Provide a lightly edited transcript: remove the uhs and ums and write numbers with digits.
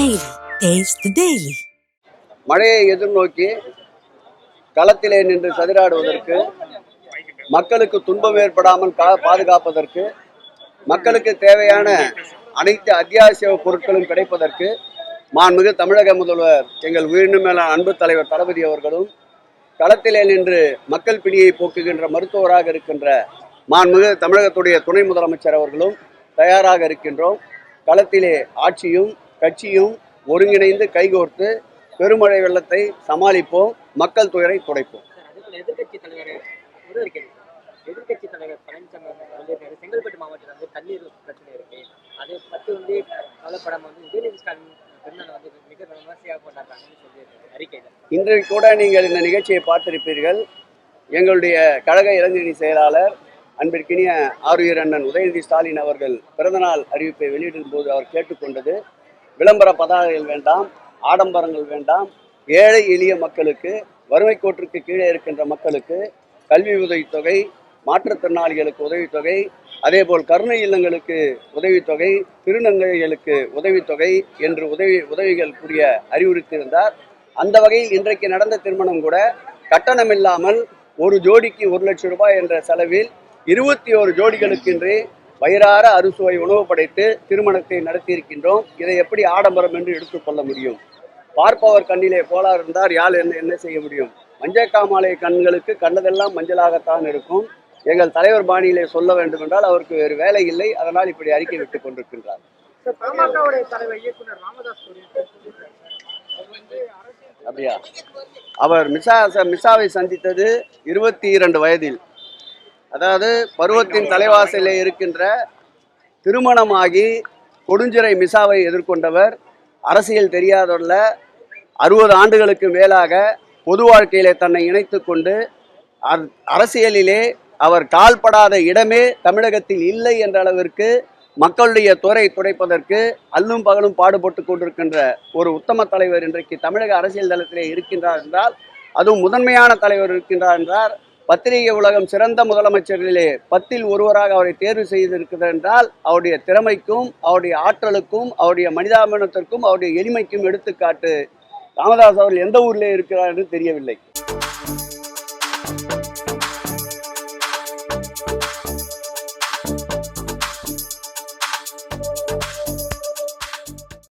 Daily. Taste the Daily. மழையை எதிர்நோக்கி களத்திலே நின்று சதிராடுவதற்கு, மக்களுக்கு துன்பம் ஏற்படாமல் பாதுகாப்பதற்கு, மக்களுக்கு தேவையான அனைத்து அத்தியாவசிய பொருட்களும் கிடைப்பதற்கு மாண்புமிகு தமிழக முதல்வர் எங்கள் உயிரினும் மேலான அன்பு தலைவர் தளபதி அவர்களும், களத்திலே நின்று மக்கள் பிணியை போக்குகின்ற மருத்துவராக இருக்கின்ற மாண்புமிகு தமிழகத்துடைய துணை முதலமைச்சர் அவர்களும் தயாராக இருக்கின்றோம். களத்திலே ஆட்சியும் கட்சியும் ஒருங்கிணைந்து கைகோர்த்து பெருமழை வெள்ளத்தை சமாளிப்போம், மக்கள் துயரை துடைப்போம். எதிர்கட்சி தலைவர் பழனிசாமி சொல்லியிருக்காரு, செங்கல்பட்டு மாவட்டத்தில் தண்ணீர் பிரச்சனை இருக்கு, அதை பற்றி கவலைப்படாம உதயநிதி ஸ்டாலின் பிறந்தநாள் மிக விமர்சையாக கொண்டாடுறாங்கன்னு சொல்லியிருக்காரு அறிக்கையில். இன்றைக்கு கூட நீங்கள் இந்த நிகழ்ச்சியை பார்த்திருப்பீர்கள். எங்களுடைய கழக இளைஞரணி செயலாளர் அன்பிற்கினிய ஆருயிர் அண்ணன் உதயநிதி ஸ்டாலின் அவர்கள் பிறந்தநாள் அறிவிப்பை வெளியிடும் போது அவர் கேட்டுக்கொண்டது, விளம்பர பதாகைகள் வேண்டாம், ஆடம்பரங்கள் வேண்டாம், ஏழை எளிய மக்களுக்கு, வறுமை கோட்டிற்கு கீழே இருக்கின்ற மக்களுக்கு கல்வி உதவித்தொகை, மாற்றுத்திறனாளிகளுக்கு உதவித்தொகை, அதேபோல் கருணை இல்லங்களுக்கு உதவித்தொகை, திருநங்கைகளுக்கு உதவித்தொகை என்று உதவிகள் கூறிய அறிவுறுத்தியிருந்தார். அந்த வகையில் இன்றைக்கு நடந்த திருமணம் கூட கட்டணம் இல்லாமல் ஒரு ஜோடிக்கு 1 லட்சம் ரூபாய் என்ற செலவில் 21 ஜோடிகளுக்கு இன்று வயிறார அறுசுவை உணவு படைத்து திருமணத்தை நடத்தியிருக்கின்றோம். இதை எப்படி ஆடம்பரம் என்று எடுத்துக்கொள்ள முடியும்? பார்ப்பவர் கண்ணிலே கோளாறு இருந்தார், யாழ் என்ன செய்ய முடியும்? மஞ்சக்காமாலை கண்களுக்கு கண்டதெல்லாம் மஞ்சளாகத்தான் இருக்கும். எங்கள் தலைவர் பாணியிலே சொல்ல வேண்டும் என்றால் அவருக்கு வேறு வேலை இல்லை, அதனால் இப்படி அறிக்கை விட்டுக் கொண்டிருக்கின்றார். அப்படியா? அவர் மிசாவை சந்தித்தது 22 வயதில், அதாவது பருவத்தின் தலைவாசலிலே இருக்கின்ற திருமணமாகி கொடுஞ்சிறை மிசாவை எதிர்கொண்டவர். அரசியல் தெரியாதவர்ல 60 ஆண்டுகளுக்கு மேலாக பொது வாழ்க்கையிலே தன்னை இணைத்து கொண்டு அரசியலிலே அவர் கால்படாத இடமே தமிழகத்தில் இல்லை என்ற அளவிற்கு மக்களுடைய துறை துடைப்பதற்கு அல்லும் பகலும் பாடுபட்டு கொண்டிருக்கின்ற ஒரு உத்தம தலைவர் இன்றைக்கு தமிழக அரசியல் தளத்திலே இருக்கின்றார் என்றால், அதுவும் முதன்மையான தலைவர் இருக்கின்றார் என்றால், பத்திரிகை உலகம் சிறந்த முதலமைச்சர்களிலே 10ல் ஒருவராக அவரை தேர்வு செய்திருக்கிறார் என்றால், அவருடைய திறமைக்கும், அவருடைய ஆற்றலுக்கும், அவருடைய மனிதாபிமானத்திற்கும், அவருடைய எளிமைக்கும் எடுத்துக்காட்டு. ராமதாஸ் அவர்கள் எந்த ஊரிலே இருக்கிறார் என்று தெரியவில்லை.